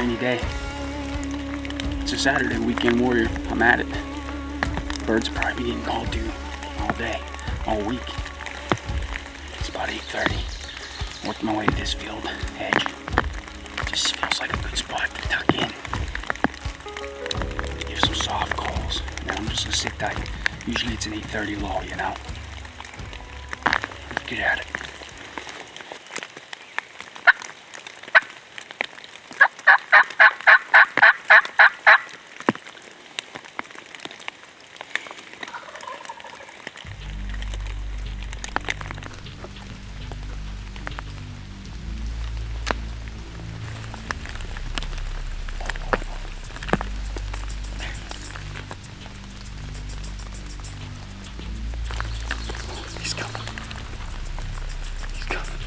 rainy day. It's a Saturday, weekend warrior. I'm at it. Birds are probably getting called to all day, all week. It's about 8:30. Worked my way to this field edge. Just feels like a good spot to tuck in. Give some soft calls. And I'm just gonna sit tight. Usually it's an 8:30 low, you know. Let's get at it. He's coming. He's coming.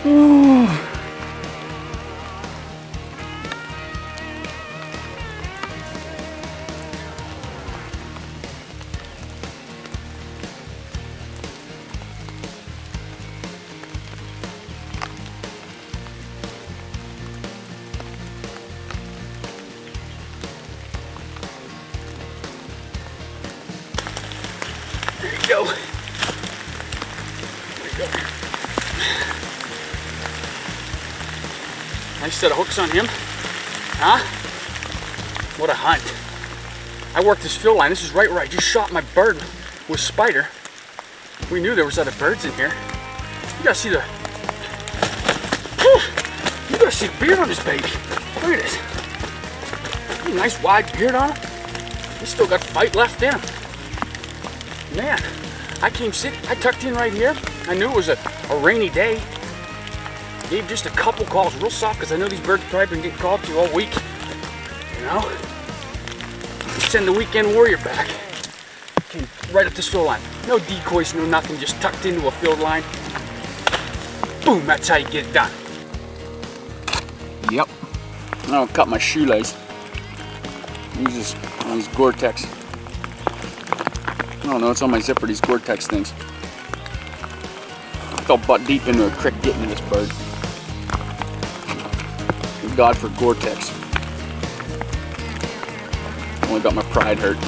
Ooh. There you go. There you go. Nice set of hooks on him. Huh? What a hunt. I worked this field line. This is right where I just shot my bird with spider. We knew there was other birds in here. You gotta see the... You gotta see the beard on this baby. Look at this. Nice wide beard on him. He's still got fight left in him. Man, I tucked in right here. I knew it was a rainy day. Gave just a couple calls, real soft, because I know these birds probably been getting called to all week. You know? Send the weekend warrior back. Came right up this field line. No decoys, no nothing, just tucked into a field line. Boom, that's how you get it done. Yep. I'll cut my shoelace. Use this on these Gore-Tex. I don't know, it's on my zipper, these Gore-Tex things. I fell butt deep into a creek getting to this bird. Thank God for Gore-Tex. Only got my pride hurt.